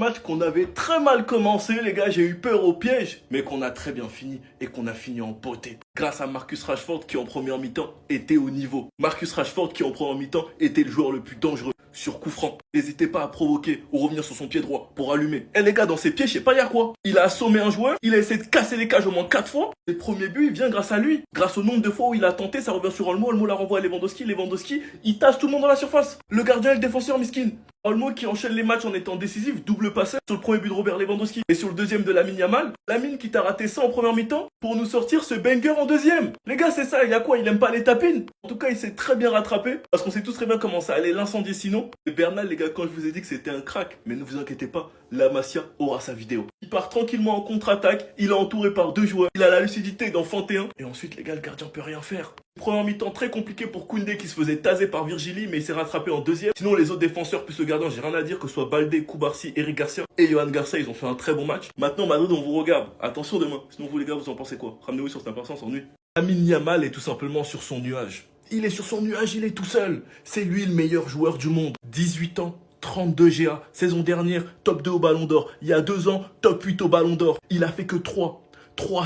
match qu'on avait très mal commencé, les gars. J'ai eu peur au piège, mais qu'on a très bien fini et qu'on a fini en beauté. Grâce à Marcus Rashford qui en première mi-temps était au niveau. Marcus Rashford qui en première mi-temps était le joueur le plus dangereux sur coup franc. N'hésitez pas à provoquer ou revenir sur son pied droit pour allumer. Eh les gars, dans ses pieds, je sais pas, il y a quoi. Il a assommé un joueur, il a essayé de casser les cages au moins 4 fois. Le premier but, il vient grâce à lui. Grâce au nombre de fois où il a tenté, ça revient sur Olmo. Olmo la renvoie à Lewandowski. Lewandowski, il tasse tout le monde dans la surface. Le gardien et le défenseur, miskin. Olmo qui enchaîne les matchs en étant décisif, double passeur sur le premier but de Robert Lewandowski et sur le deuxième de Lamine Yamal. Lamine qui t'a raté ça en première mi-temps pour nous sortir ce banger en deuxième. Les gars, c'est ça, il y a quoi? Il aime pas les tapines? En tout cas, il s'est très bien rattrapé parce qu'on sait tous très bien comment ça allait l'incendier sinon. Et Bernal, les gars, quand je vous ai dit que c'était un crack, mais ne vous inquiétez pas, la Masia aura sa vidéo. Il part tranquillement en contre-attaque, il est entouré par 2 joueurs, il a la lucidité d'en feinter un et ensuite, les gars, le gardien peut rien faire. Première mi-temps très compliqué pour Koundé qui se faisait taser par Virgili, mais il s'est rattrapé en deuxième. Sinon, les autres défenseurs plus le gardien, j'ai rien à dire, que ce soit Baldé, Koubarsi, Eric Garcia et Johan Garcia, ils ont fait un très bon match. Maintenant, Madrid, on vous regarde. Attention demain. Sinon, vous les gars, vous en pensez quoi? Ramenez-vous sur cette impatience, sans nuit. Lamine Yamal est tout simplement sur son nuage. Il est sur son nuage, il est tout seul. C'est lui le meilleur joueur du monde. 18 ans. 32 GA, saison dernière, top 2 au Ballon d'Or. Il y a 2 ans, top 8 au Ballon d'Or. Il a fait que 3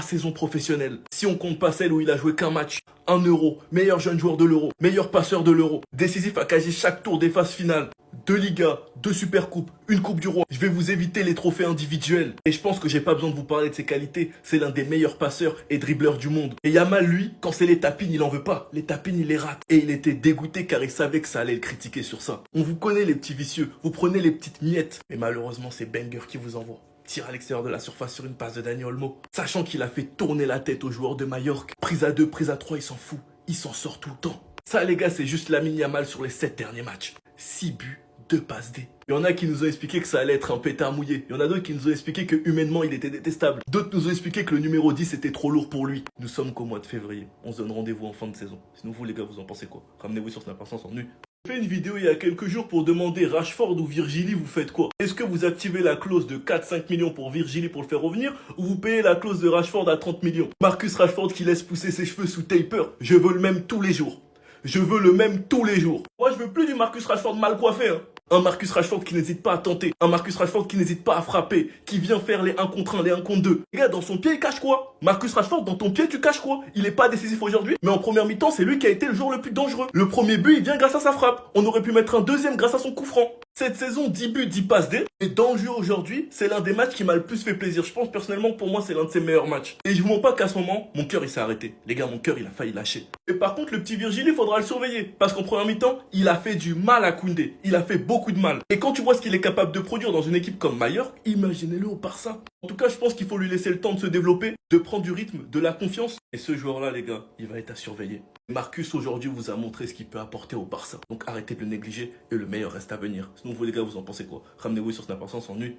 saisons professionnelles. Si on compte pas celle où il a joué qu'un match. 1 euro, meilleur jeune joueur de l'euro, meilleur passeur de l'euro, décisif à quasi chaque tour des phases finales. 2 Ligas, 2 Supercoupes, une Coupe du Roi. Je vais vous éviter les trophées individuels. Et je pense que j'ai pas besoin de vous parler de ses qualités. C'est l'un des meilleurs passeurs et dribbleurs du monde. Et Yamal, lui, quand c'est les tapines, il en veut pas. Les tapines, il les rate. Et il était dégoûté car il savait que ça allait le critiquer sur ça. On vous connaît les petits vicieux. Vous prenez les petites miettes. Mais malheureusement, c'est Banger qui vous envoie. Tire à l'extérieur de la surface sur une passe de Dani Olmo. Sachant qu'il a fait tourner la tête aux joueurs de Majorque. Prise à 2, prise à 3, il s'en fout. Il s'en sort tout le temps. Ça, les gars, c'est juste Lamine Yamal sur les 7 derniers matchs. 6 buts, 2 passes D. Il y en a qui nous ont expliqué que ça allait être un pétard mouillé. Il y en a d'autres qui nous ont expliqué que humainement il était détestable. D'autres nous ont expliqué que le numéro 10 était trop lourd pour lui. Nous sommes qu'au mois de février. On se donne rendez-vous en fin de saison. Sinon vous les gars, vous en pensez quoi? Ramenez-vous sur Snap en nu. J'ai fait une vidéo il y a quelques jours pour demander Rashford ou Virgili, vous faites quoi? Est-ce que vous activez la clause de 4-5 millions pour Virgili pour le faire revenir ou vous payez la clause de Rashford à 30 millions? Marcus Rashford qui laisse pousser ses cheveux sous taper, je veux le même tous les jours. Je veux le même tous les jours. Moi je veux plus du Marcus Rashford mal coiffé hein. Un Marcus Rashford qui n'hésite pas à tenter. Un Marcus Rashford qui n'hésite pas à frapper. Qui vient faire les 1 contre 1, les 1 contre 2. Les gars, dans son pied, il cache quoi? Marcus Rashford, dans ton pied, tu caches quoi? Il est pas décisif aujourd'hui, mais en première mi-temps, c'est lui qui a été le joueur le plus dangereux. Le premier but, il vient grâce à sa frappe. On aurait pu mettre un deuxième grâce à son coup franc. Cette saison, 10 buts, 10 passes D. Et dans le jeu aujourd'hui, c'est l'un des matchs qui m'a le plus fait plaisir. Je pense personnellement que pour moi, c'est l'un de ses meilleurs matchs. Et je vous mens pas qu'à ce moment, mon cœur, il s'est arrêté. Les gars, mon cœur, il a failli lâcher. Et par contre, le petit Virgil, il faudra le surveiller. Parce qu'en première mi-temps, il a fait du mal à Koundé. Il a fait beaucoup de mal. Et quand tu vois ce qu'il est capable de produire dans une équipe comme Majorque, imaginez-le au Barça. En tout cas, je pense qu'il faut lui laisser le temps de se développer, de prendre du rythme, de la confiance. Et ce joueur-là, les gars, il va être à surveiller. Marcus, aujourd'hui, vous a montré ce qu'il peut apporter au Barça. Donc arrêtez de le négliger et le meilleur reste à venir. Sinon, vous les gars, vous en pensez quoi? Ramenez-vous sur Snap en nuit.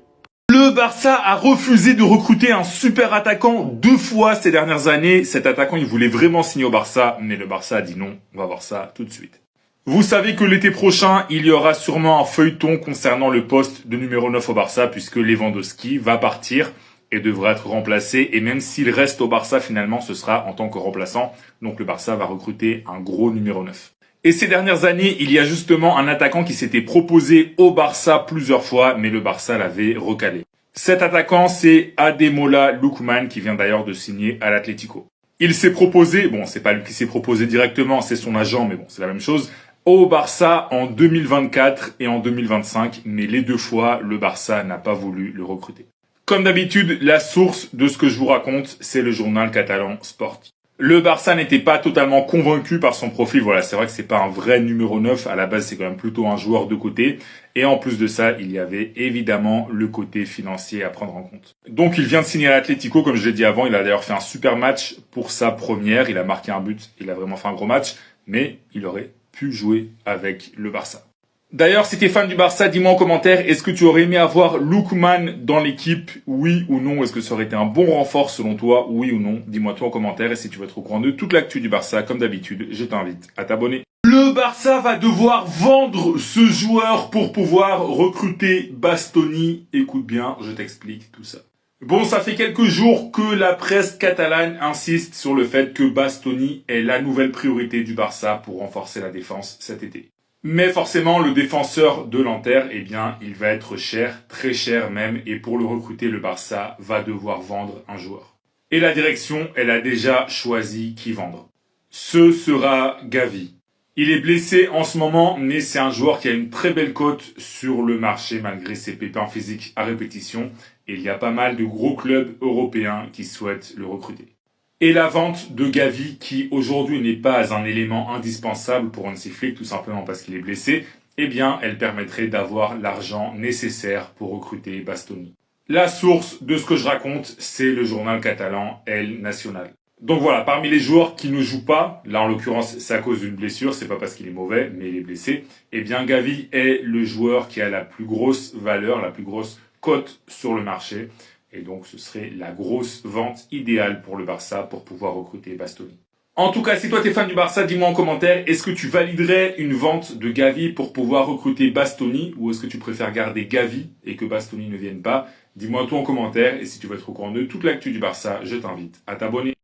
Le Barça a refusé de recruter un super attaquant 2 fois ces dernières années. Cet attaquant, il voulait vraiment signer au Barça, mais le Barça a dit non. On va voir ça tout de suite. Vous savez que l'été prochain, il y aura sûrement un feuilleton concernant le poste de numéro 9 au Barça, puisque Lewandowski va partir et devra être remplacé. Et même s'il reste au Barça, finalement, ce sera en tant que remplaçant. Donc le Barça va recruter un gros numéro 9. Et ces dernières années, il y a justement un attaquant qui s'était proposé au Barça plusieurs fois, mais le Barça l'avait recalé. Cet attaquant, c'est Ademola Lookman, qui vient d'ailleurs de signer à l'Atlético. Il s'est proposé, bon, c'est pas lui qui s'est proposé directement, c'est son agent, mais bon, c'est la même chose, au Barça en 2024 et en 2025, mais les 2 fois, le Barça n'a pas voulu le recruter. Comme d'habitude, la source de ce que je vous raconte, c'est le journal catalan Sport. Le Barça n'était pas totalement convaincu par son profil. Voilà, c'est vrai que c'est pas un vrai numéro 9. À la base, c'est quand même plutôt un joueur de côté. Et en plus de ça, il y avait évidemment le côté financier à prendre en compte. Donc, il vient de signer à l'Atlético, comme je l'ai dit avant. Il a d'ailleurs fait un super match pour sa première. Il a marqué un but. Il a vraiment fait un gros match. Mais il aurait pu jouer avec le Barça. D'ailleurs, si t'es fan du Barça, dis-moi en commentaire, est-ce que tu aurais aimé avoir Lookman dans l'équipe, oui ou non? Est-ce que ça aurait été un bon renfort selon toi, oui ou non? Dis-moi tout en commentaire, et si tu veux être au courant de toute l'actu du Barça, comme d'habitude, je t'invite à t'abonner. Le Barça va devoir vendre ce joueur pour pouvoir recruter Bastoni. Écoute bien, je t'explique tout ça. Bon, ça fait quelques jours que la presse catalane insiste sur le fait que Bastoni est la nouvelle priorité du Barça pour renforcer la défense cet été. Mais forcément, le défenseur de Nanterre, eh bien, il va être cher, très cher même, et pour le recruter, le Barça va devoir vendre un joueur. Et la direction, elle a déjà choisi qui vendre. Ce sera Gavi. Il est blessé en ce moment, mais c'est un joueur qui a une très belle cote sur le marché malgré ses pépins physiques à répétition. Et il y a pas mal de gros clubs européens qui souhaitent le recruter. Et la vente de Gavi, qui aujourd'hui n'est pas un élément indispensable pour Hansi Flick, tout simplement parce qu'il est blessé, eh bien, elle permettrait d'avoir l'argent nécessaire pour recruter Bastoni. La source de ce que je raconte, c'est le journal catalan El Nacional. Donc voilà, parmi les joueurs qui ne jouent pas, là en l'occurrence c'est à cause d'une blessure, c'est pas parce qu'il est mauvais, mais il est blessé, eh bien Gavi est le joueur qui a la plus grosse valeur, la plus grosse cote sur le marché. Et donc ce serait la grosse vente idéale pour le Barça pour pouvoir recruter Bastoni. En tout cas, si toi t'es fan du Barça, dis-moi en commentaire, est-ce que tu validerais une vente de Gavi pour pouvoir recruter Bastoni ou est-ce que tu préfères garder Gavi et que Bastoni ne vienne pas? Dis-moi tout en commentaire et si tu veux être au courant de toute l'actu du Barça, je t'invite à t'abonner.